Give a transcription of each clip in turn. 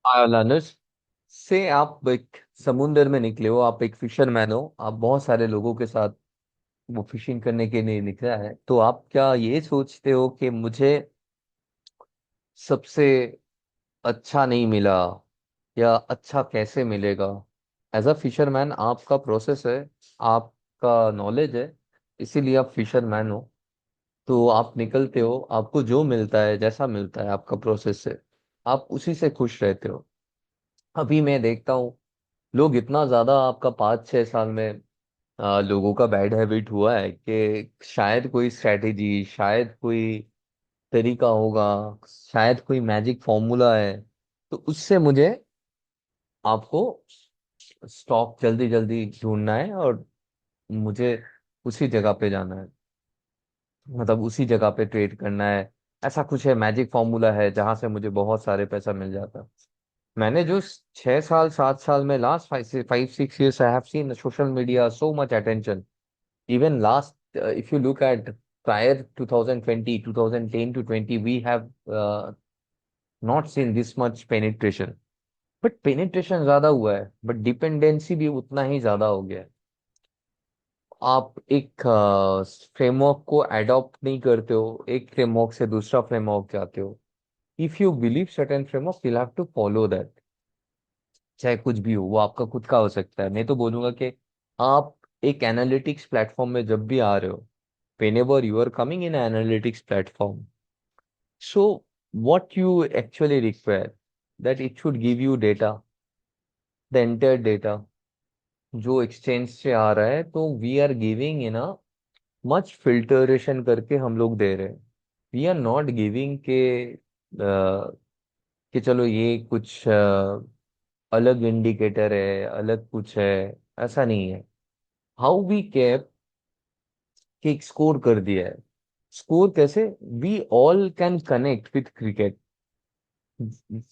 लानस से आप एक समुंदर में निकले हो, आप एक फिशरमैन हो, आप बहुत सारे लोगों के साथ वो फिशिंग करने के लिए निकला है, तो आप क्या ये सोचते हो कि मुझे सबसे अच्छा नहीं मिला या अच्छा कैसे मिलेगा? एज अ फिशरमैन आपका प्रोसेस है, आपका नॉलेज है, इसीलिए आप फिशरमैन हो। तो आप निकलते हो, आपको जो मिलता है जैसा मिलता है आपका प्रोसेस से, आप उसी से खुश रहते हो। अभी मैं देखता हूँ लोग इतना ज्यादा आपका 5-6 साल में लोगों का बैड हैबिट हुआ है कि शायद कोई स्ट्रैटेजी, शायद कोई तरीका होगा, शायद कोई मैजिक फॉर्मूला है, तो उससे मुझे आपको स्टॉक जल्दी जल्दी ढूंढना है और मुझे उसी जगह पे जाना है, मतलब उसी जगह पे ट्रेड करना है। ऐसा कुछ है, मैजिक फॉर्मूला है जहां से मुझे बहुत सारे पैसा मिल जाता है। मैंने जो 6 साल 7 साल में, last 5 5 6 years, I have seen social media so much attention. Even last, if you look at prior 2020, 2010 to 20, we have not seen this much penetration. But penetration ज्यादा हुआ है, but dependency भी उतना ही ज्यादा हो गया है। आप एक फ्रेमवर्क को अडॉप्ट नहीं करते हो, एक फ्रेमवर्क से दूसरा फ्रेमवर्क जाते हो। If you believe certain framework, you have to follow that. चाहे कुछ भी हो, वो आपका खुद का हो सकता है। मैं तो बोलूंगा कि आप एक एनालिटिक्स प्लेटफॉर्म में जब भी आ रहे हो, whenever you are coming in an analytics platform, so what you actually require, that it should give you data, the entire data जो एक्सचेंज से आ रहा है, तो we are giving in a much filtration करके हम लोग दे रहे हैं। वी आर नॉट गिविंग कि चलो ये कुछ अलग इंडिकेटर है, अलग कुछ है, ऐसा नहीं है। हाउ वी कैप कि एक स्कोर कर दिया है। स्कोर कैसे? We all can connect with cricket.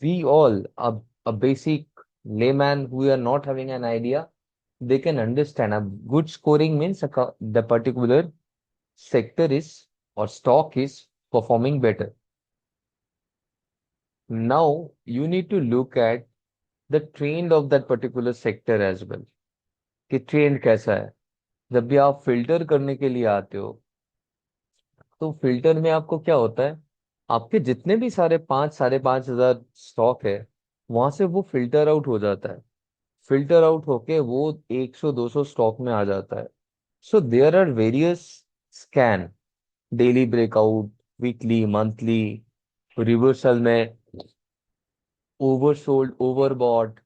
We all, a basic layman who are not having an idea, they can understand. A good scoring means the particular sector is or stock is performing better. Now you need to look at the trend of that particular sector as well, कि trend कैसा है। जब भी आप filter करने के लिए आते हो, तो फिल्टर में आपको क्या होता है, आपके जितने भी सारे 5 साढ़े 5 हजार स्टॉक है, वहां से वो फिल्टर आउट हो जाता है। फिल्टर आउट होके वो 100 200 स्टॉक में आ जाता है। So there are various scan, daily breakout, weekly, monthly, reversal में, oversold, overbought,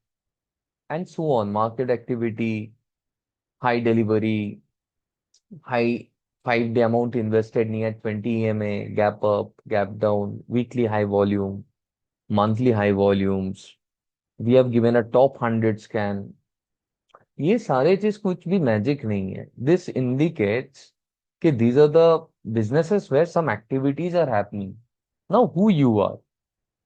and so on, market activity, high delivery, high 5 day amount invested near 20 EMA, gap up, gap down, weekly high volume, monthly high volumes. We have given a top 100 scan. ये सारे चीज कुछ भी magic नहीं है। This indicates कि these are the businesses where some activities are happening. Now who you are,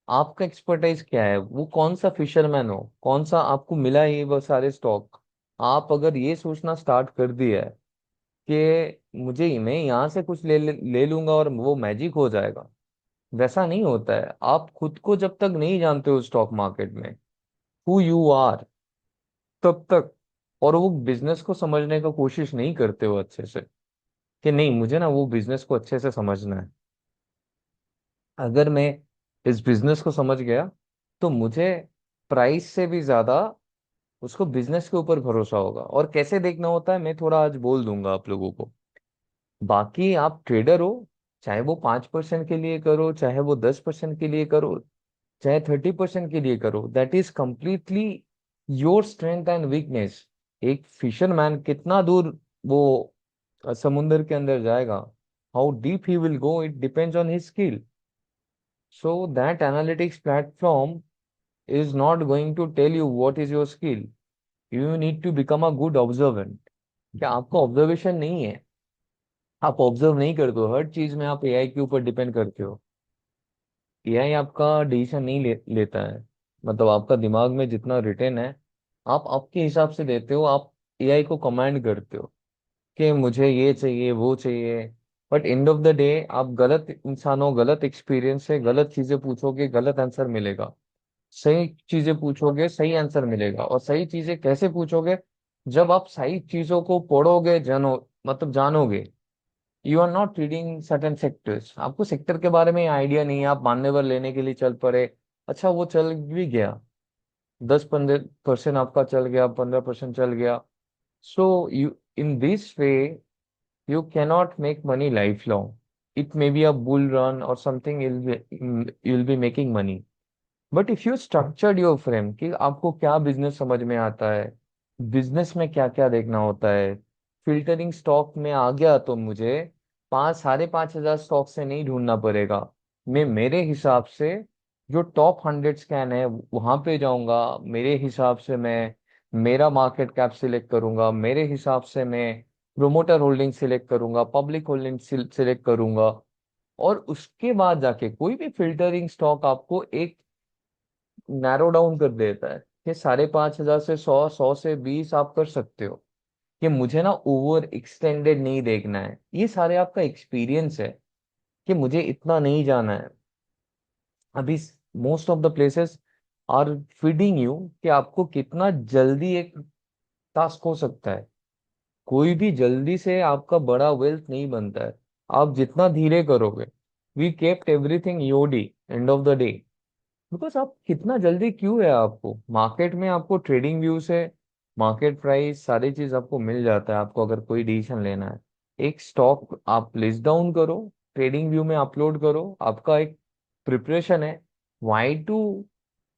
आपका expertise क्या है, वो कौन सा फिशरमैन हो, कौन सा आपको मिला है ये वो सारे स्टॉक। आप अगर ये सोचना स्टार्ट कर दिया है कि मैं यहाँ से कुछ ले लूंगा और वो मैजिक हो जाएगा, वैसा नहीं होता है। आप खुद को जब तक नहीं जानते हो स्टॉक मार्केट में, हु यू आर, तब तक, और वो बिजनेस को समझने का कोशिश नहीं करते हो अच्छे से, कि नहीं मुझे ना वो बिजनेस को अच्छे से समझना है। अगर मैं इस बिजनेस को समझ गया, तो मुझे प्राइस से भी ज्यादा उसको बिजनेस के ऊपर भरोसा होगा। और कैसे देखना होता है मैं थोड़ा आज बोल दूंगा आप लोगों को। बाकी आप ट्रेडर हो, चाहे वो 5% के लिए करो, चाहे वो 10% के लिए करो, चाहे 30% के लिए करो, that is completely your strength and weakness. एक फिशरमैन कितना दूर वो समुंदर के अंदर जाएगा, how deep he will go, it depends on his skill. So that analytics platform is not going to tell you what is your skill. You need to become a good observant. क्या आपका observation नहीं है, आप observe नहीं करते हो, हर चीज में आप एआई के ऊपर डिपेंड करते हो। एआई आपका डिसीजन नहीं लेता है। मतलब आपका दिमाग में जितना रिटेन है, आप आपके हिसाब से देते हो, आप एआई को कमांड करते हो कि मुझे ये चाहिए वो चाहिए। But and of the day आप गलत इंसान हो, गलत एक्सपीरियंस है, गलत चीजें पूछोगे, गलत आंसर मिलेगा। सही चीजें पूछोगे सही आंसर मिलेगा। और सही चीजें कैसे पूछोगे? जब आप सही चीजों को पढ़ोगे, मतलब जानोगे। You are not reading certain sectors, आपको सेक्टर के बारे में आइडिया नहीं है, आप मान्यवर लेने के लिए चल पड़े। अच्छा, वो चल भी गया, 10-15% आपका चल गया, 15% चल गया। So you, in this way, you cannot make money lifelong. It may be a bull run or something, you'll be making money. But if you structured your frame कि आपको क्या बिजनेस समझ में आता है, बिजनेस में क्या क्या देखना होता है। फिल्टरिंग स्टॉक में आ गया तो मुझे 5-5,500 स्टॉक से नहीं ढूंढना पड़ेगा। मैं मेरे हिसाब से जो टॉप 100 स्कैन है वहां पे जाऊंगा। मेरे हिसाब से मैं मेरा मार्केट कैप सिलेक्ट करूंगा, मेरे हिसाब से मैं प्रोमोटर होल्डिंग सिलेक्ट करूंगा, पब्लिक होल्डिंग सिलेक्ट करूंगा। और उसके बाद जाके कोई भी फिल्टरिंग स्टॉक आपको एक नैरो डाउन कर देता है कि 5,500 से 100, 100 से 20 आप कर सकते हो। कि मुझे ना ओवर एक्सटेंडेड नहीं देखना है, ये सारे आपका एक्सपीरियंस है कि मुझे इतना नहीं जाना है। अभी most of the places are feeding you कि आपको कितना जल्दी एक टास्क हो सकता है। कोई भी जल्दी से आपका बड़ा वेल्थ नहीं बनता है, आप जितना धीरे करोगे। We kept everything EOD end of the day. Because आप कितना जल्दी क्यों है, आपको मार्केट में आपको ट्रेडिंग व्यू से मार्केट प्राइस सारी चीज आपको मिल जाता है। आपको अगर कोई डिसीजन लेना है, एक स्टॉक आप लिस्ट डाउन करो, ट्रेडिंग व्यू में अपलोड करो, आपका एक प्रिपरेशन है। Why to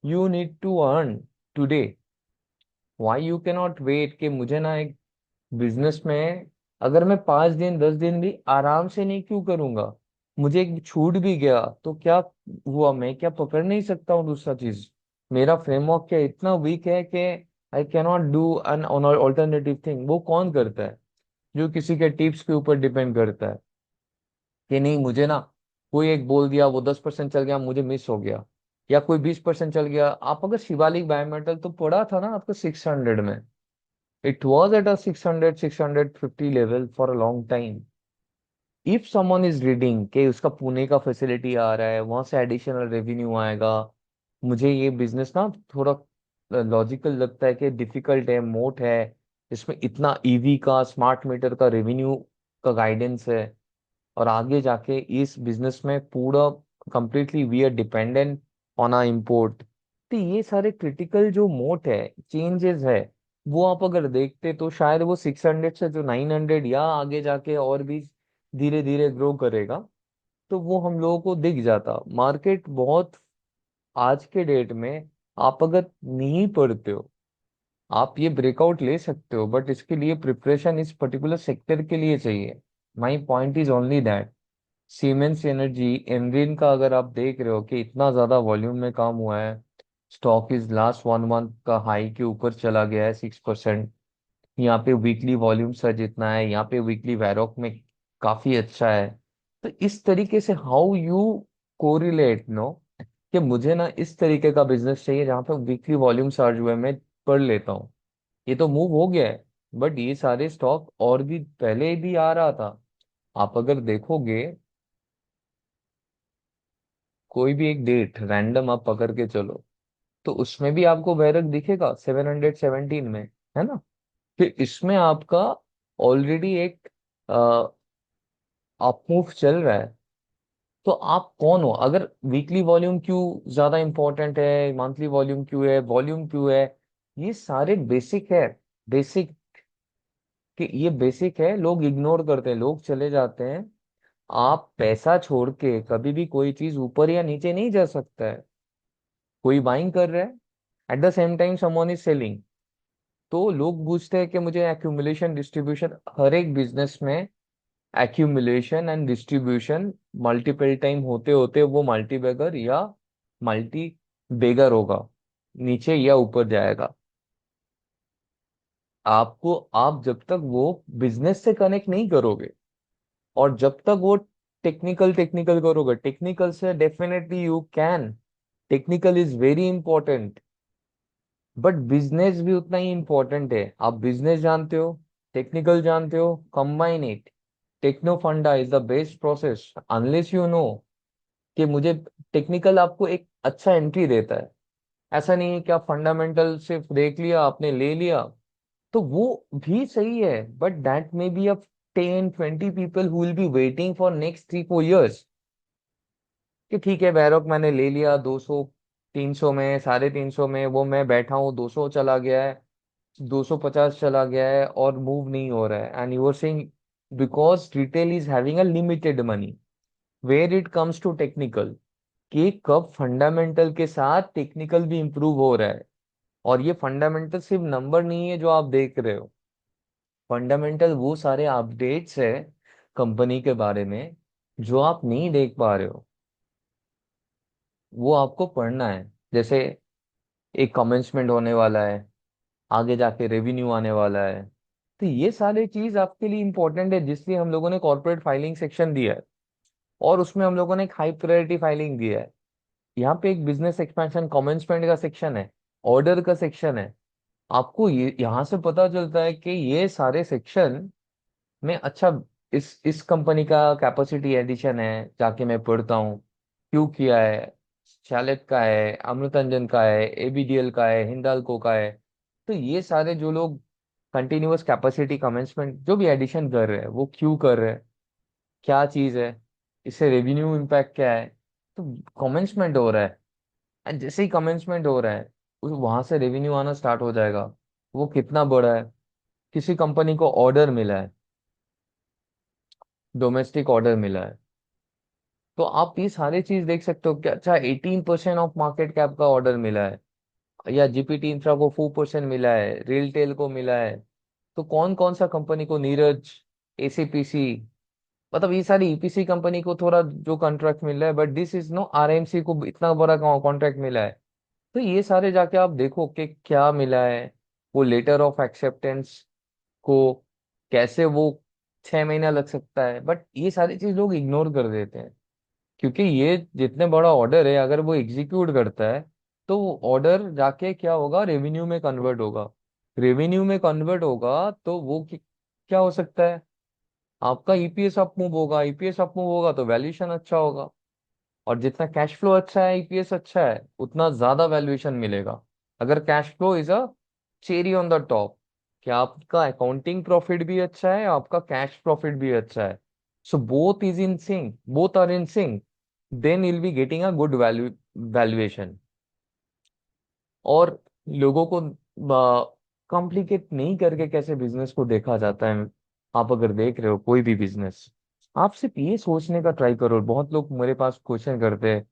you need to earn today? Why you cannot wait कि मुझे ना एक बिजनेस में अगर मैं 5 दिन 10 दिन भी आराम से नहीं क्यों करूंगा? मुझे एक छूट भी गया तो क्या हुआ? मैं क्या पकड़ नहीं सकता हूँ दूसरा चीज? मेरा फ्रेमवर्क क्या इतना वीक है कि I cannot do an alternative thing? वो कौन करता है? जो किसी के टिप्स के ऊपर डिपेंड करता है कि नहीं मुझे ना, कोई एक बोल दिया, वो 10% चल गया, मुझे मिस हो गया। या कोई 20% चल गया। आप अगर शिवालिक बायोमेटल तो पढ़ा था ना आपको 600 में, it was at a 600 650 level for a long time. If someone is reading कि उसका पुणे का फैसिलिटी आ रहा है, वहां से एडिशनल रेवेन्यू आएगा। मुझे ये बिजनेस ना थोड़ा लॉजिकल लगता है कि डिफिकल्ट है, मोट है, इसमें इतना ईवी का स्मार्ट मीटर का रेवेन्यू का गाइडेंस है। और आगे जाके इस बिजनेस में पूरा completely we are dependent on a import. तो ये सारे क्रिटिकल जो मोट है, चेंजेस है, वो आप अगर देखते तो शायद वो 600 से जो 900 या आगे जाके और भी धीरे धीरे ग्रो करेगा, तो वो हम लोगों को दिख जाता। मार्केट बहुत आज के डेट में, आप अगर नहीं पढ़ते हो, आप ये ब्रेकआउट ले सकते हो, बट इसके लिए प्रिपरेशन इस पर्टिकुलर सेक्टर के लिए चाहिए। My point is only that Siemens energy एनरिन का अगर आप देख रहे हो कि इतना ज्यादा वॉल्यूम में काम हुआ है, स्टॉक इज लास्ट 1 मंथ का हाई के ऊपर चला गया है 6%। यहाँ पे वीकली वॉल्यूम सर्ज जितना है, यहाँ पे वीकली वैरोक में काफी अच्छा है। तो इस तरीके से हाउ यू कोरिलेट नो कि मुझे ना इस तरीके का बिजनेस चाहिए जहाँ पे वीकली वॉल्यूम सर्ज हुए, मैं पढ़ लेता हूँ। ये तो मूव हो गया है, बट ये सारे स्टॉक और भी पहले भी आ रहा था। आप अगर देखोगे कोई भी एक डेट रैंडम आप पकड़ के चलो, तो उसमें भी आपको बैरक दिखेगा 717 में, है ना? फिर इसमें आपका ऑलरेडी एक अपमूव चल रहा है। तो आप कौन हो? अगर वीकली वॉल्यूम क्यों ज्यादा इंपॉर्टेंट है, मंथली वॉल्यूम क्यों है, वॉल्यूम क्यों है, ये सारे बेसिक है। बेसिक, कि ये बेसिक है, लोग इग्नोर करते हैं, लोग चले जाते हैं। आप पैसा छोड़ के कभी भी कोई चीज ऊपर या नीचे नहीं जा सकता है। कोई बाइंग कर रहा है, at the same time someone is selling, तो लोग पूछते हैं कि मुझे एक्यूमुलेशन डिस्ट्रीब्यूशन, हर एक बिजनेस में accumulation and distribution multiple time होते होते वो मल्टी बैगर या मल्टी बेगर होगा, नीचे या ऊपर जाएगा। आपको, आप जब तक वो बिजनेस से कनेक्ट नहीं करोगे, और जब तक वो टेक्निकल टेक्निकल करोगे, टेक्निकल से definitely you can, technical is very important, but business भी उतना ही इंपॉर्टेंट है। आप बिजनेस जानते हो, टेक्निकल जानते हो, कंबाइन इट। टेक्नो फंडा is the best process unless you know कि मुझे टेक्निकल आपको एक अच्छा एंट्री देता है। ऐसा नहीं है कि आप फंडामेंटल सिर्फ देख लिया आपने ले लिया, तो वो भी सही है, but that may be a 10-20 people who will be waiting for next 3-4 years। कि ठीक है बैरॉक मैंने ले लिया 200, 300 में, 350 में, वो मैं बैठा हूँ 200 चला गया है, 250 चला गया है और मूव नहीं हो रहा है, and you are saying because retail is having a limited money. Where it comes to technical, कि कब फंडामेंटल के साथ टेक्निकल भी इंप्रूव हो रहा है। और ये फंडामेंटल सिर्फ नंबर नहीं है जो आप देख रहे हो, फंडामेंटल वो सारे अपडेट्स है कंपनी के बारे में जो आप नहीं देख पा रहे हो, वो आपको पढ़ना है। जैसे एक कमेंसमेंट होने वाला है, आगे जाके रेवेन्यू आने वाला है, तो ये सारे चीज आपके लिए इंपॉर्टेंट है, जिसलिए हम लोगों ने कॉर्पोरेट फाइलिंग सेक्शन दिया है, और उसमें हम लोगों ने एक हाई प्रायोरिटी फाइलिंग दिया है। यहाँ पे एक बिजनेस एक्सपेंशन कमेंसमेंट का सेक्शन है, ऑर्डर का सेक्शन है। आपको ये यहाँ से पता चलता है कि ये सारे सेक्शन में अच्छा, इस कंपनी का कैपेसिटी एडिशन है, जाके मैं पढ़ता हूँ क्यों किया है, शैलेट का है, अमृतंजन का है, एबीडीएल का है, हिंदाल्को का है। तो ये सारे जो लोग कंटिन्यूअस कैपेसिटी कमेंसमेंट जो भी एडिशन कर रहे हैं वो क्यों कर रहे हैं, क्या चीज है, इससे रेवेन्यू इम्पैक्ट क्या है। तो कमेंसमेंट हो रहा है, एंड जैसे ही कमेंसमेंट हो रहा है उस वहां से रेवेन्यू आना स्टार्ट हो जाएगा। वो कितना बड़ा है, किसी कंपनी को ऑर्डर मिला है, डोमेस्टिक ऑर्डर मिला है, तो आप ये सारी चीज देख सकते हो कि अच्छा 18% ऑफ मार्केट कैप का ऑर्डर मिला है, या जीपीटी इंफ्रा को 4% मिला है, रेलटेल को मिला है। तो कौन कौन सा कंपनी को, नीरज, एसीपीसी, मतलब ये सारी ईपीसी कंपनी को थोड़ा जो कॉन्ट्रैक्ट मिल रहा है, but this is no RMC को इतना बड़ा कॉन्ट्रैक्ट मिला है। तो ये सारे जाके आप देखो कि क्या मिला है, वो लेटर ऑफ एक्सेप्टेंस को कैसे, वो 6 महीना लग सकता है, बट ये सारी चीज लोग इग्नोर कर देते हैं। क्योंकि ये जितने बड़ा ऑर्डर है अगर वो एग्जीक्यूट करता है, तो वो ऑर्डर जाके क्या होगा, रेवेन्यू में कन्वर्ट होगा। रेवेन्यू में कन्वर्ट होगा तो वो क्या हो सकता है, आपका ईपीएस अप मूव होगा, ईपीएस अप मूव होगा तो वैल्यूएशन अच्छा होगा। और जितना कैश फ्लो अच्छा है, ईपीएस अच्छा है, उतना ज्यादा वैल्यूएशन मिलेगा। अगर cash flow is a cherry on the top, कि आपका अकाउंटिंग प्रॉफिट भी अच्छा है, आपका कैश प्रॉफिट भी अच्छा है, so both is in sync, both are in sync, then will be getting a good valuation. और लोगों को कॉम्प्लिकेट नहीं करके कैसे बिजनेस को देखा जाता है। आप अगर देख रहे हो कोई भी बिजनेस, आप सिर्फ ये सोचने का ट्राई करो। बहुत लोग मेरे पास क्वेश्चन करते हैं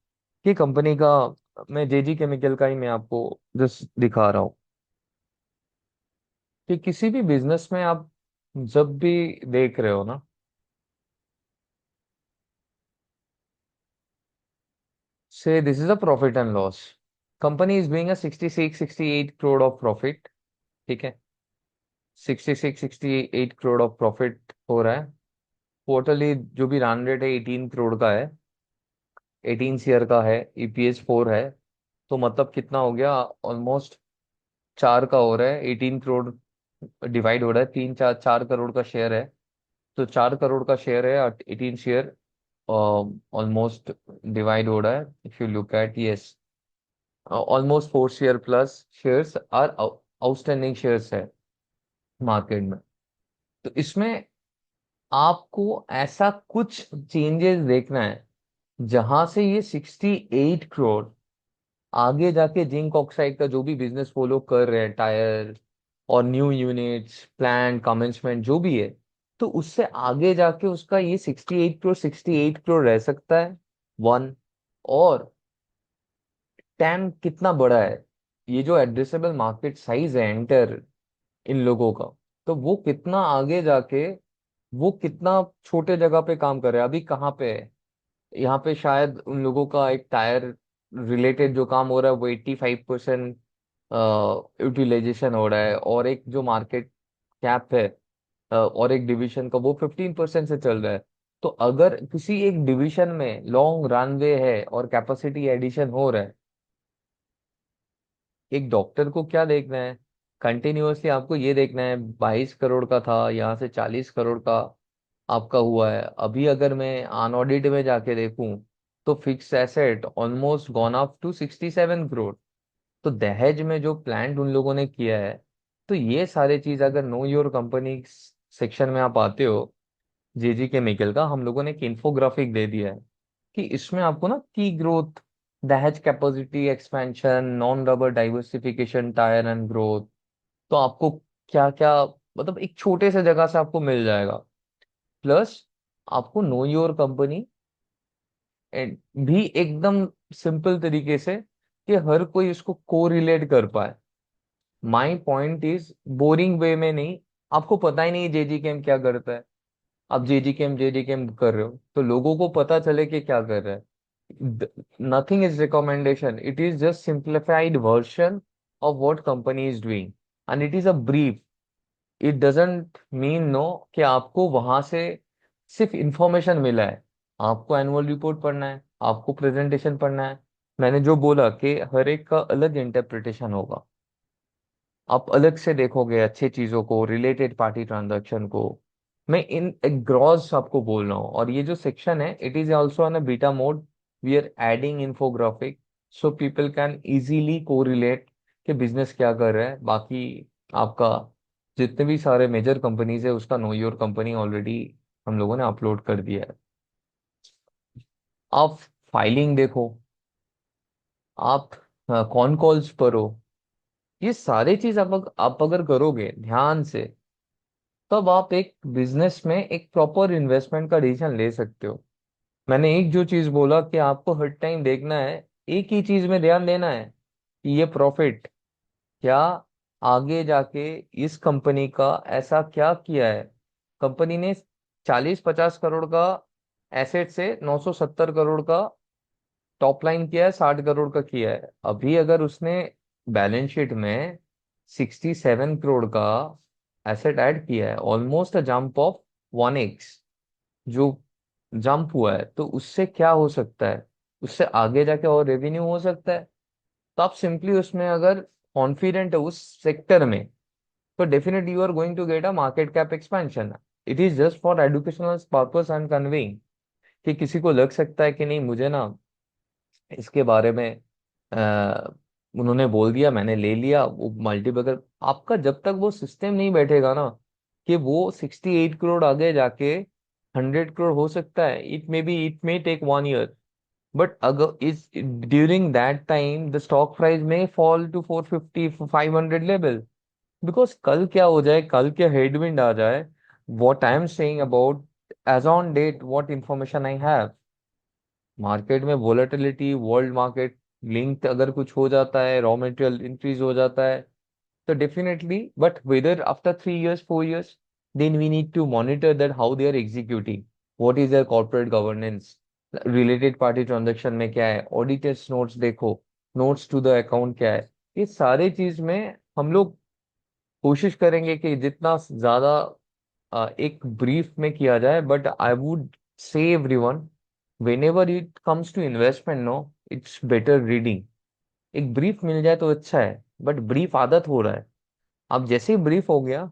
कि कंपनी का, मैं जेजी केमिकल का ही मैं आपको जस्ट दिखा रहा हूँ, कि किसी भी बिजनेस में आप जब भी देख रहे हो ना, से this is a profit and loss, company is doing a 66-68 crore of profit, ठीक है, 66-68 करोड़ ऑफ प्रॉफिट हो रहा है। क्वार्टरली जो भी रन रेट है 18 करोड़ का है, 18 शेयर का है, ईपीएस 4 है। तो मतलब कितना हो गया, ऑलमोस्ट 4 का हो रहा है, 18 करोड़ डिवाइड हो रहा है, 4 करोड़ का शेयर है। तो 4 करोड़ का शेयर है, 18 शेयर ऑलमोस्ट डिवाइड हो रहा है। If you look at, yes, almost 4 share plus shares are outstanding shares है मार्केट में। तो इसमें आपको ऐसा कुछ चेंजेस देखना है जहां से ये 68 करोड़ आगे जाके जिंक ऑक्साइड का जो भी बिजनेस वो लोग कर रहे हैं, टायर और न्यू यूनिट्स प्लांट कमेंसमेंट जो भी है, तो उससे आगे जाके उसका ये 68 करोड़ 68 करोड़ रह सकता है, वन। और टैम कितना बड़ा है, ये जो एड्रेसेबल मार्केट साइज है एंटर इन लोगों का, तो वो कितना आगे जाके, वो कितना छोटे जगह पे काम कर रहा है, अभी कहाँ पे है। यहाँ पे शायद उन लोगों का एक टायर रिलेटेड जो काम हो रहा है वो 85% यूटिलाइजेशन हो रहा है, और एक जो मार्केट कैप है और एक डिवीजन का वो 15% से चल रहा है। तो अगर किसी एक डिवीजन में लॉन्ग रनवे है और कैपेसिटी एडिशन हो रहा है, एक डॉक्टर को क्या देखना है, कंटिन्यूअसली आपको ये देखना है 22 करोड़ का था, यहाँ से 40 करोड़ का आपका हुआ है। अभी अगर मैं अनऑडिट में जाके देखूं तो fix asset almost gone up to 67 crore. तो दहेज में जो प्लांट उन लोगों ने किया है, तो ये सारे चीज अगर नो योर कंपनी सेक्शन में आप आते हो, जेजी केमिकल का हम लोगों ने एक इंफोग्राफिक दे दिया है कि इसमें आपको ना की ग्रोथ, दहेज capacity expansion, non rubber diversification, tyre and growth, तो आपको क्या क्या, मतलब एक छोटे से जगह से आपको मिल जाएगा। प्लस आपको नो योर कंपनी भी एकदम सिंपल तरीके से कि हर कोई इसको को रिलेट कर पाए। माई पॉइंट इज बोरिंग वे में नहीं, आपको पता ही नहीं जेजी केम क्या करता है, आप जेडी केम कर रहे हो तो लोगों को पता चले कि क्या कर रहा है। Nothing is recommendation, it is just simplified version of what company is doing, and it is a brief. It doesn't mean no कि आपको वहां से सिर्फ इंफॉर्मेशन मिला है। आपको एनुअल रिपोर्ट पढ़ना है, आपको प्रेजेंटेशन पढ़ना है। मैंने जो बोला कि हर एक का अलग इंटरप्रिटेशन होगा, आप अलग से देखोगे अच्छे चीजों को, रिलेटेड पार्टी ट्रांजैक्शन को। मैं इन एक ग्रॉस आपको बोल रहा हूँ, और ये जो सेक्शन है it is also on a beta mode. We are adding infographic so people can easily correlate कि बिजनेस क्या कर रहा है। बाकी आपका जितने भी सारे मेजर कंपनीज है उसका नो योर कंपनी ऑलरेडी हम लोगों ने अपलोड कर दिया है। आप फाइलिंग देखो, आप कौन कॉल्स पर हो, ये सारे चीज आप अगर करोगे ध्यान से, तब आप एक बिजनेस में एक प्रॉपर इन्वेस्टमेंट का डिसीजन ले सकते हो। मैंने एक जो चीज बोला कि आपको हर टाइम देखना है, एक ही चीज में ध्यान देना है कि ये प्रॉफिट क्या आगे जाके इस कंपनी का ऐसा क्या किया है। कंपनी ने 40-50 करोड़ का एसेट से 970 करोड़ का टॉप लाइन किया है, 60 करोड़ का किया है। अभी अगर उसने बैलेंस शीट में 67 करोड़ का एसेट ऐड किया है, almost a jump of 1x जो जंप हुआ है, तो उससे क्या हो सकता है, उससे आगे जाके और रेवेन्यू हो सकता है। तो आप सिंपली उसमें अगर कॉन्फिडेंट है उस सेक्टर में, तो definitely you are going to get a market cap expansion. It is just for educational purpose and conveying कि किसी को लग सकता है कि नहीं मुझे ना इसके बारे में उन्होंने बोल दिया मैंने ले लिया वो मल्टीपल। आपका जब तक वो सिस्टम नहीं बैठेगा ना कि वो 68 करोड़ आगे जाके 100 करोड़ हो सकता है, it may take 1 year, but अगर इस during that time the stock price में फॉल टू 450 500 लेवल। बिकॉज कल क्या हो जाए, कल के हेडविंड आ जाए, what I am saying about as on date what information I have, market में वोलेटिलिटी, वर्ल्ड मार्केट लिंक अगर कुछ हो जाता है, रॉ मटेरियल इंक्रीज हो जाता है, तो definitely, but whether after 3 years 4 years, then we need to monitor that how they are executing, what is their corporate governance, related party transaction में क्या है, ऑडिटर्स नोट्स देखो, नोट्स टू द अकाउंट क्या है। ये सारे चीज में हम लोग कोशिश करेंगे कि जितना ज्यादा एक ब्रीफ में किया जाए, but I would say everyone, whenever it comes to investment, no, it's better reading। एक ब्रीफ मिल जाए तो अच्छा है, बट ब्रीफ आदत हो रहा है, अब जैसे ही ब्रीफ हो गया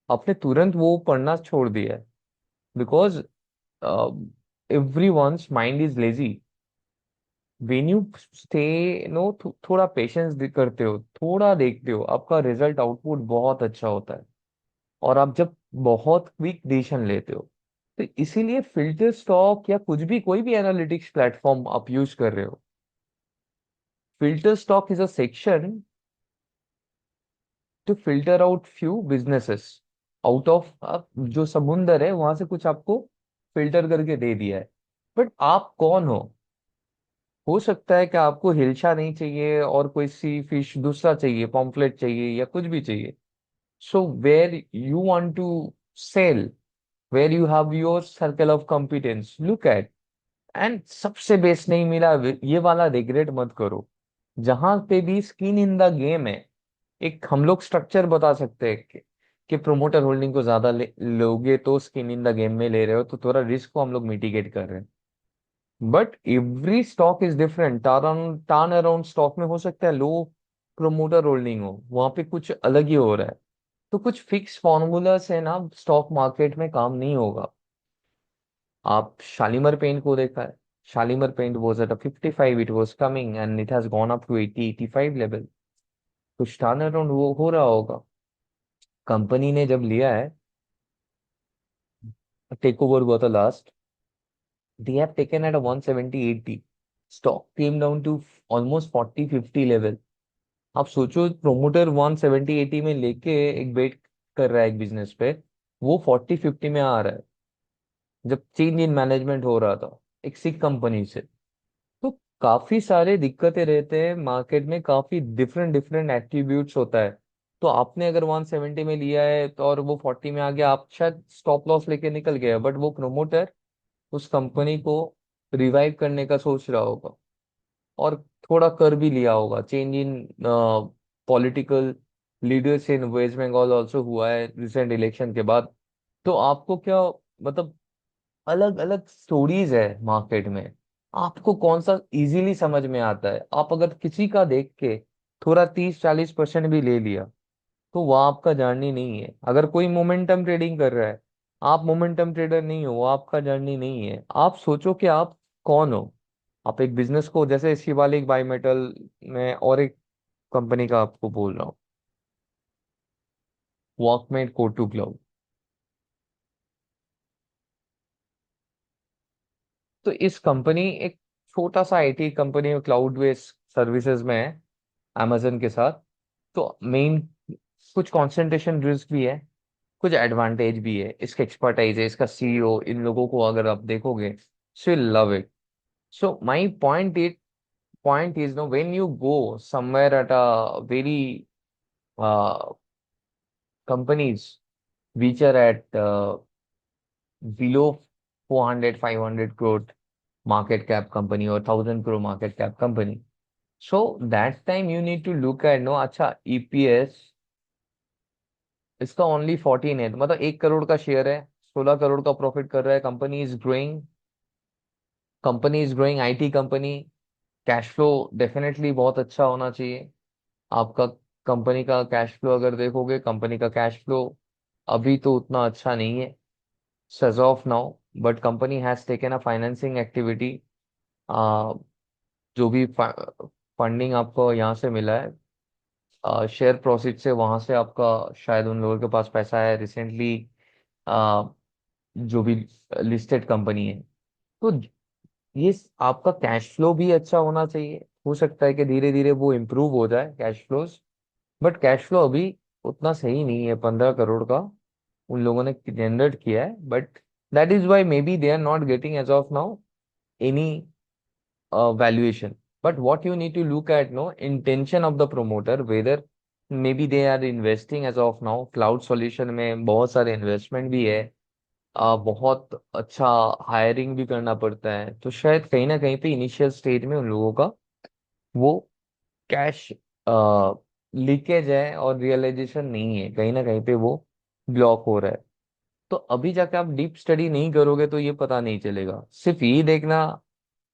आपने तुरंत वो पढ़ना छोड़ दिया है। Because every once mind is lazy. When you stay know, थोड़ा पेशेंस करते हो, थोड़ा देखते हो, आपका रिजल्ट आउटपुट बहुत अच्छा होता है। और आप जब बहुत क्विक डिसीजन लेते हो, तो इसीलिए फिल्टर स्टॉक या कुछ भी कोई भी एनालिटिक्स प्लेटफॉर्म आप यूज कर रहे हो, filter stock is a section two filter out few businesses out of जो समुंदर है वहां से कुछ आपको फिल्टर करके दे दिया है। बट आप कौन हो सकता है कि आपको हिल्सा नहीं चाहिए और कोई सी फिश दूसरा चाहिए, पॉम्पलेट चाहिए या कुछ भी चाहिए। So where you want to sell, where you have your circle of competence, look at. And सबसे बेस्ट नहीं मिला, ये वाला रिग्रेट मत करो। जहां पे भी स्किन इन द गेम है, एक हम लोग स्ट्रक्चर बता सकते हैं कि प्रोमोटर होल्डिंग को ज्यादा लोगे तो स्किन इन द गेम में ले रहे हो, तो थोड़ा रिस्क को हम लोग मिटिगेट कर रहे हैं। But every stock is different. Turn around stock में हो सकता है लो प्रोमोटर होल्डिंग हो, वहां पे कुछ अलग ही हो रहा है। तो कुछ फिक्स फॉर्मूला से ना स्टॉक मार्केट में काम नहीं होगा। आप शालीमर पेंट को देखा है, Shalimar paint was at 55, it was coming and it has gone up to 80 85 level. कुछ टर्न अराउंड हो रहा होगा। कंपनी ने जब लिया है, टेक ओवर हुआ था last, they have taken at a 170-80, stock came down to almost 40-50 level. आप सोचो प्रोमोटर 170-80 में लेके एक बेट कर रहा है एक बिजनेस पे, वो 40-50 में आ रहा है जब चेंज इन मैनेजमेंट हो रहा था एक सिक कंपनी से। तो काफी सारे दिक्कतें रहते हैं मार्केट में, काफी डिफरेंट डिफरेंट एट्रीब्यूट्स होता है। तो आपने अगर 170 में लिया है तो और वो 40 में आ गया, आप शायद स्टॉप लॉस लेके निकल गए, बट वो प्रोमोटर उस कंपनी को रिवाइव करने का सोच रहा होगा और थोड़ा कर भी लिया होगा। Change in political leaders in West Bengal also हुआ है रिसेंट इलेक्शन के बाद। तो आपको क्या, मतलब अलग अलग स्टोरीज है मार्केट में, आपको कौन सा इजीली समझ में आता है। आप अगर किसी का देख के थोड़ा 30-40% भी ले लिया तो वो आपका जर्नी नहीं है। अगर कोई मोमेंटम ट्रेडिंग कर रहा है, आप मोमेंटम ट्रेडर नहीं हो, वो आपका जर्नी नहीं है। आप सोचो कि आप कौन हो। आप एक बिजनेस को, जैसे शिवालिक बाई मेटल में, और एक कंपनी का आपको बोल रहा हूँ, वॉकमेट कोट टू ग्लोव। तो इस कंपनी एक छोटा सा IT company cloud based services में है amazon के साथ। तो मेन कुछ कंसंट्रेशन रिस्क भी है, कुछ एडवांटेज भी है। इसका एक्सपर्टाइज है, इसका सीईओ, इन लोगों को अगर आप देखोगे, so love it. So my point is know, when you go somewhere at a very companies which are at below 400-500 crore market cap company or 1,000 crore market cap company, so that time you need to look at, no, अच्छा EPS इसका only 14 है, तो मतलब 1 करोड़ का share है, 16 करोड़ का profit कर रहा है। Company is growing IT company. Cash flow definitely बहुत अच्छा होना चाहिए आपका। कंपनी का कैश फ्लो अगर देखोगे, कंपनी का कैश फ्लो अभी तो उतना अच्छा नहीं है as of now, but company has taken a financing activity. जो भी फंडिंग आपको यहाँ से मिला है, शेयर प्रोसीड से, वहां से आपका शायद उन लोगों के पास पैसा है रिसेंटली, जो भी लिस्टेड कंपनी है। तो ये आपका कैश फ्लो भी अच्छा होना चाहिए। हो सकता है कि धीरे धीरे वो इम्प्रूव हो जाए cash flows, but cash flow अभी उतना सही नहीं है 15 करोड़ का उन लोगों ने जनरेट किया है। But that is why may be they are not getting as of now any valuation. But what you need to look at, no, intention of the promoter, whether maybe they are investing as of now cloud solution में बहुत सारे investment भी है, बहुत अच्छा hiring भी करना पड़ता है। तो शायद कहीं ना कहीं पे इनिशियल स्टेज में उन लोगों का वो कैश लीकेज है और रियलाइजेशन नहीं है, कहीं ना कहीं पे वो ब्लॉक हो रहा है। तो अभी जाके आप डीप स्टडी नहीं करोगे तो ये पता नहीं चलेगा। सिर्फ यही देखना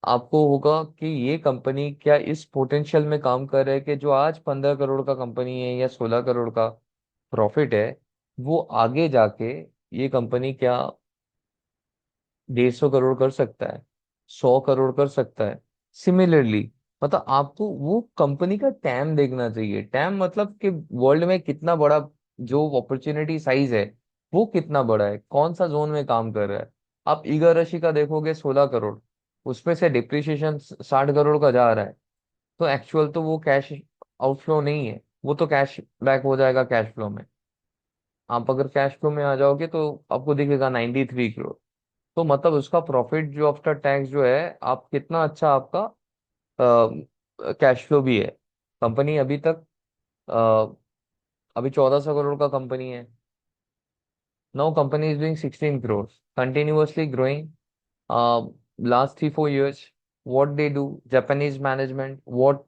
आपको होगा कि ये कंपनी क्या इस पोटेंशियल में काम कर रहा है कि जो आज 15 करोड़ का कंपनी है या 16 करोड़ का प्रॉफिट है, वो आगे जाके ये कंपनी क्या 150 करोड़ कर सकता है, 100 करोड़ कर सकता है। सिमिलरली, मतलब आपको वो कंपनी का टैम देखना चाहिए। टैम मतलब कि वर्ल्ड में कितना बड़ा, जो अपॉर्चुनिटी साइज है वो कितना बड़ा है, कौन सा जोन में काम कर रहा है। आप इगारशी का देखोगे 16 करोड़, उसमें से डिप्रिसिएशन 60 करोड़ का जा रहा है। तो एक्चुअल तो वो कैश आउटफ्लो नहीं है, वो तो कैश बैक हो जाएगा कैश फ्लो में। आप अगर कैश फ्लो में आ जाओगे तो आपको दिखेगा 93 करोड़। तो मतलब उसका प्रॉफिट जो आफ्टर टैक्स जो है, आप कितना अच्छा आपका कैश फ्लो भी है। कंपनी अभी तक अभी 1400 करोड़ का कंपनी है। Now company is doing 16 crore, continuously growing last 3-4 years। what they do, Japanese management, what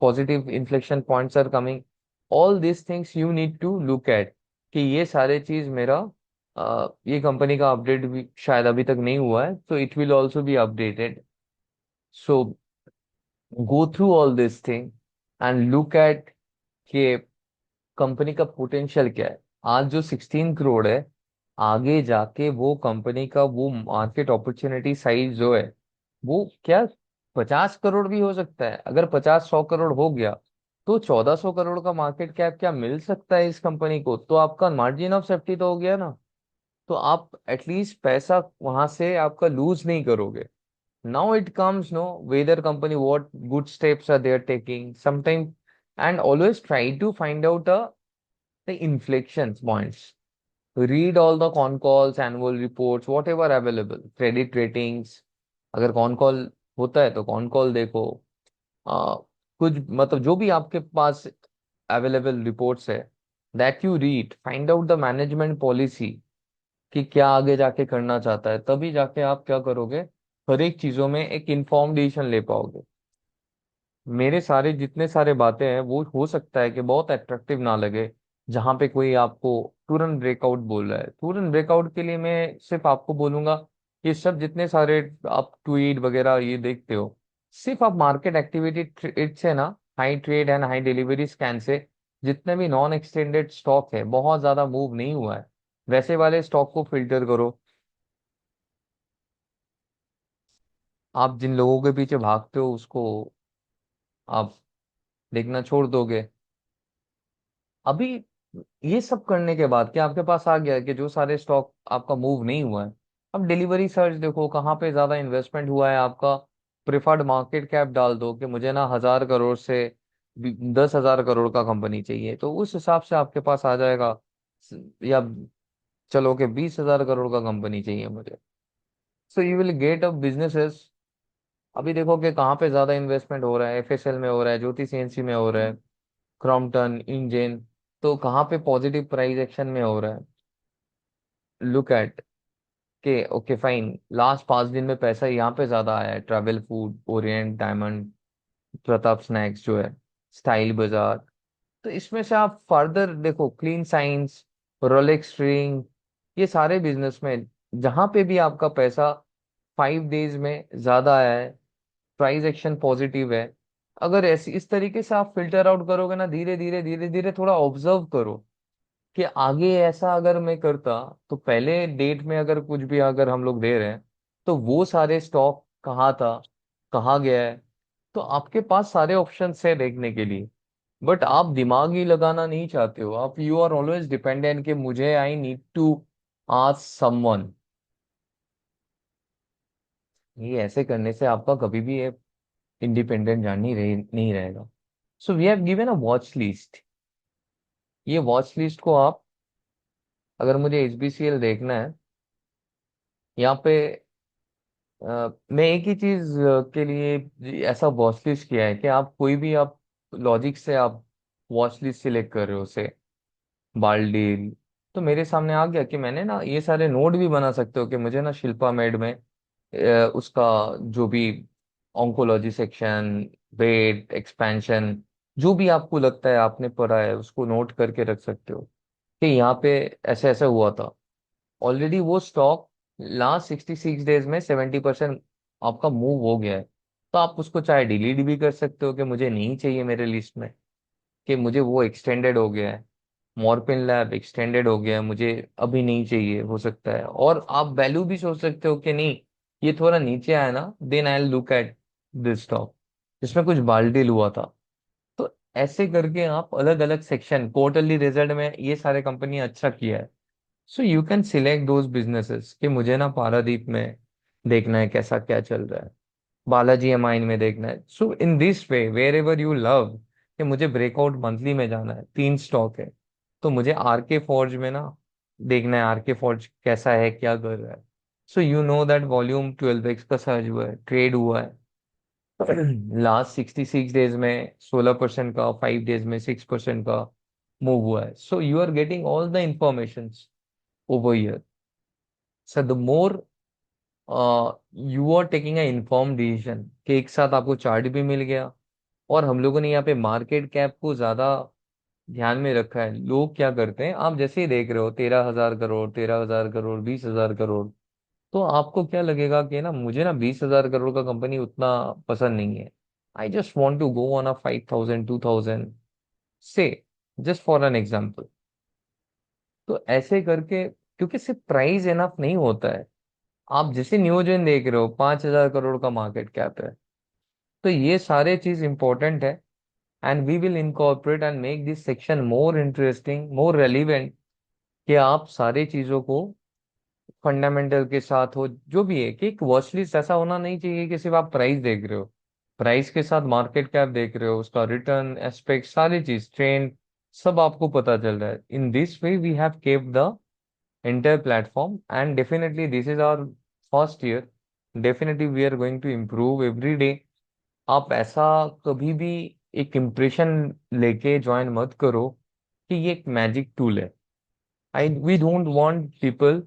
positive inflection points are coming, all these things you need to look at। कि ये सारे चीज मेरा ये कंपनी का अपडेट भी शायद अभी तक नहीं हुआ है, तो it will also be updated. So go through all this thing and look at कि कंपनी का पोटेंशियल क्या है। आज जो 16 करोड़ है, आगे जाके वो कंपनी का वो मार्केट अपॉर्चुनिटी साइज जो है, वो क्या 50 करोड़ भी हो सकता है। अगर 50-100 करोड़ हो गया तो 1400 करोड़ का मार्केट कैप क्या मिल सकता है इस कंपनी को? तो आपका मार्जिन ऑफ सेफ्टी तो हो गया ना। तो आप एटलीस्ट पैसा वहां से आपका लूज नहीं करोगे। Now it comes know whether company what good steps are there taking sometime, and always try to find out the inflection points. Read all the con calls, annual reports, whatever available, credit ratings. अगर con call होता है तो con call देखो। आ, कुछ मतलब जो भी आपके पास अवेलेबल रिपोर्ट्स है, that you read, find out the management policy कि क्या आगे जाके करना चाहता है, तभी जाके आप क्या करोगे, हर एक चीजों में एक इन्फॉर्म डिसीजन ले पाओगे। मेरे सारे जितने सारे बातें हैं वो हो सकता है कि बहुत अट्रैक्टिव ना लगे, जहां पे कोई आपको तुरंत ब्रेकआउट बोल रहा है। तुरंत ब्रेकआउट के लिए मैं सिर्फ आपको बोलूंगा, ये सब जितने सारे आप ट्वीट वगैरह ये देखते हो, सिर्फ आप मार्केट एक्टिविटी ट्रेड से ना, high trade and high delivery scan से, जितने भी नॉन एक्सटेंडेड स्टॉक है बहुत ज्यादा मूव नहीं हुआ है, वैसे वाले स्टॉक को फिल्टर करो। आप जिन लोगों के पीछे भागते हो उसको आप देखना छोड़ दोगे। अभी ये सब करने के बाद क्या आपके पास आ गया कि जो सारे स्टॉक आपका मूव नहीं हुआ है, अब डिलीवरी सर्च देखो कहाँ पे ज्यादा इन्वेस्टमेंट हुआ है आपका। प्रिफर्ड मार्केट कैप डाल दो कि मुझे ना 1000 करोड़ से 10,000 करोड़ का कंपनी चाहिए, तो उस हिसाब से आपके पास आ जाएगा। या चलो कि 20,000 करोड़ का कंपनी चाहिए मुझे। So you will get a businesses. अभी देखो कि कहाँ पे ज्यादा इन्वेस्टमेंट हो रहा है, एफएसएल में हो रहा है, ज्योति सीएनसी में हो रहा है, क्रॉम्पटन, इंजेन। तो कहाँ पे पॉजिटिव प्राइस एक्शन में हो रहा है, लुक एट के ओके फाइन, लास्ट 5 दिन में पैसा यहाँ पे ज्यादा आया है, travel, food, Orient, diamond, Pratap snacks जो है, स्टाइल बाजार। तो इसमें से आप फर्दर देखो, क्लीन साइंस, रोलेक्स रिंग, ये सारे बिजनेस में जहां पे भी आपका पैसा 5 डेज में ज्यादा आया है, प्राइस एक्शन पॉजिटिव है, अगर ऐसी इस तरीके से आप फिल्टर आउट करोगे ना, धीरे धीरे धीरे धीरे थोड़ा ऑब्जर्व करो कि आगे ऐसा अगर मैं करता, तो पहले डेट में अगर कुछ भी अगर हम लोग दे रहे हैं, तो वो सारे स्टॉक कहाँ था, कहाँ गया है। तो आपके पास सारे ऑप्शंस है देखने के लिए, बट आप दिमाग ही लगाना नहीं चाहते हो। आप यू आर ऑलवेज डिपेंडेंट कि मुझे I need to ask someone. ये ऐसे करने से आपका कभी भी इंडिपेंडेंट जर्नी नहीं रहेगा। So we have given a watch list. ये वॉच लिस्ट को आप, अगर मुझे एचबीसीएल देखना है, यहाँ पे मैं एक ही चीज के लिए ऐसा वॉच लिस्ट किया है कि आप कोई भी आप लॉजिक से आप वॉच लिस्ट सिलेक्ट कर रहे हो, से बाल्डील। तो मेरे सामने आ गया कि मैंने ना ये सारे नोट भी बना सकते हो कि मुझे ना शिल्पा मेड में उसका जो भी ऑन्कोलॉजी सेक्शन, वेट एक्सपेंशन, जो भी आपको लगता है आपने पढ़ा है उसको नोट करके रख सकते हो कि यहाँ पे ऐसे ऐसे हुआ था। ऑलरेडी वो स्टॉक लास्ट 66 डेज में 70% आपका मूव हो गया है। तो आप उसको चाहे डिलीट भी कर सकते हो कि मुझे नहीं चाहिए मेरे लिस्ट में, कि मुझे वो एक्सटेंडेड हो गया है, मॉर्पिन लैब एक्सटेंडेड हो गया है, मुझे अभी नहीं चाहिए हो सकता है। और आप वैल्यू भी सोच सकते हो कि नहीं, ये थोड़ा नीचे आया ना, then I look at this stock जिसमें कुछ बाल्टिल हुआ था। तो ऐसे करके आप अलग अलग सेक्शन, क्वार्टरली रिजल्ट में ये सारे कंपनी अच्छा किया है, so you can select those businesses कि मुझे ना पारादीप में देखना है कैसा क्या चल रहा है, बालाजी एमाइन में देखना है। So in this way wherever you love, कि मुझे ब्रेकआउट मंथली में जाना है, 3 स्टॉक है, तो मुझे आरके फॉर्ज में ना देखना है आरके फॉर्ज कैसा है क्या कर रहा है। So you know that volume 12x का सर्ज हुआ है, ट्रेड हुआ है लास्ट 66 डेज में 16% का, 5 डेज में 6% का मूव हुआ है। So you are getting all the information over year. So the more you are taking a inform decision, कि एक साथ आपको चार्ट भी मिल गया, और हम लोगों ने यहाँ पे मार्केट कैप को ज्यादा ध्यान में रखा है। लोग क्या करते हैं, आप जैसे ही देख रहे हो 13,000 करोड़, 13,000 करोड़, 20,000 करोड़, तो आपको क्या लगेगा कि ना मुझे ना 20,000 करोड़ का कंपनी उतना पसंद नहीं है। I just want to go on a 5,000, 2,000 से, जस्ट फॉर एन एग्जाम्पल। तो ऐसे करके, क्योंकि सिर्फ प्राइस एनफ नहीं होता है। आप जैसे नियोजन देख रहे हो, 5,000 करोड़ का मार्केट कैप है, तो ये सारे चीज इंपॉर्टेंट है। and we will incorporate and make this section more interesting, more relevant, कि आप सारे चीजों को फंडामेंटल के साथ हो, जो भी है कि एक वॉच लिस्ट ऐसा होना नहीं चाहिए कि सिर्फ आप प्राइस देख रहे हो, प्राइस के साथ मार्केट कैप देख रहे हो, उसका रिटर्न एस्पेक्ट, सारी चीज ट्रेंड, सब आपको पता चल रहा है. In this way we have kept the entire platform, and definitely this is our first year. Definitely we are going to improve every day. आप ऐसा कभी भी एक इम्प्रेशन लेके ज्वाइन मत करो कि ये एक मैजिक टूल है. I we don't want people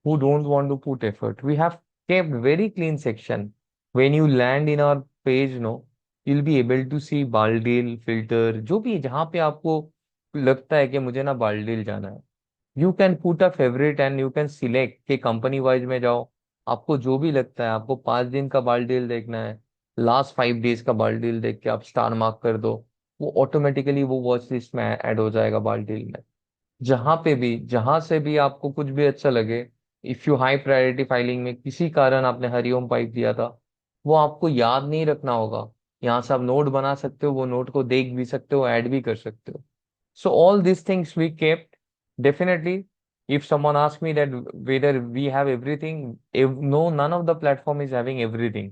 who don't want to put effort. We have kept very clean section. When you land in our page, no, you'll be able to see बाल्डील filter, जो भी जहाँ पे आपको लगता है कि मुझे ना बाल्डील जाना है, you can put a favourite and you can select कि कंपनी वाइज में जाओ. आपको जो भी लगता है, आपको 5 दिन का बाल डील देखना है, लास्ट 5 डेज का बाल डील देख के आप स्टार मार्क कर दो, वो ऑटोमेटिकली वो वॉच लिस्ट में ऐड हो जाएगा बाल डील में. जहां पे भी, जहां से भी आपको कुछ भी अच्छा लगे, if you high priority filing में किसी कारण आपने हरिओम पाइप दिया था, वो आपको याद नहीं रखना होगा, यहाँ से आप नोट बना सकते हो, वो नोट को देख भी सकते हो, ऐड भी कर सकते हो. So all these things we kept. Definitely, if someone asks me that whether we have everything, no, none of the platform is having everything.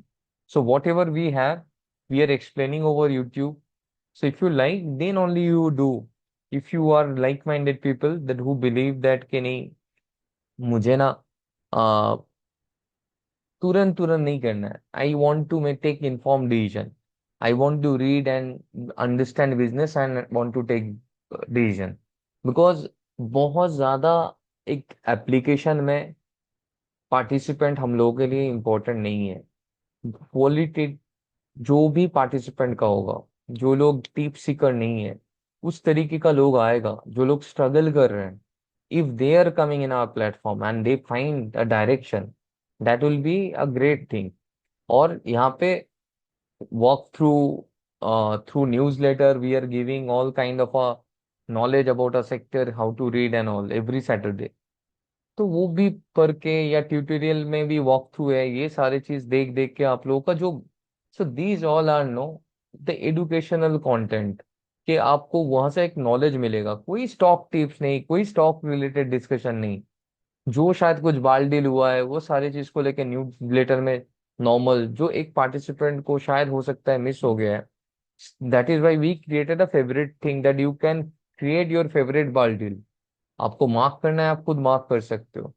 So whatever we have, we are explaining over YouTube. So if you like, then only you do. If you are like-minded people that who believe that कि नहीं, मुझे ना तुरंत तुरंत नहीं करना है, I want to make take inform decision, I want to read and understand business and want to take decision. Because बहुत ज्यादा एक एप्लीकेशन में पार्टिसिपेंट हम लोगों के लिए इम्पोर्टेंट नहीं है. क्वालिटी, जो भी पार्टिसिपेंट का होगा, जो लोग टीप सीकर नहीं है, उस तरीके का लोग आएगा, जो लोग स्ट्रगल कर रहे हैं, if they are coming in our platform and they find a direction, that will be a great thing. और यहाँ पे walk through newsletter, we are giving all kind of a knowledge about a sector, how to read and all every Saturday. तो वो भी पढ़ के, या tutorial में भी वॉक थ्रू है, ये सारे चीज देख देख के आप लोगों का जो, so these all are know the educational content, कि आपको वहां से एक नॉलेज मिलेगा. कोई स्टॉक टिप्स नहीं, कोई स्टॉक रिलेटेड डिस्कशन नहीं, जो शायद कुछ बाल डील हुआ है वो सारी चीज को लेकर न्यूज लेटर में नॉर्मल, जो एक पार्टिसिपेंट को शायद हो सकता है मिस हो गया है. That is why we created a favourite thing that you can create your favourite ball deal. आपको मार्क करना है, आप खुद मार्क कर सकते हो.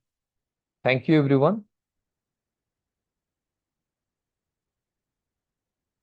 Thank you everyone.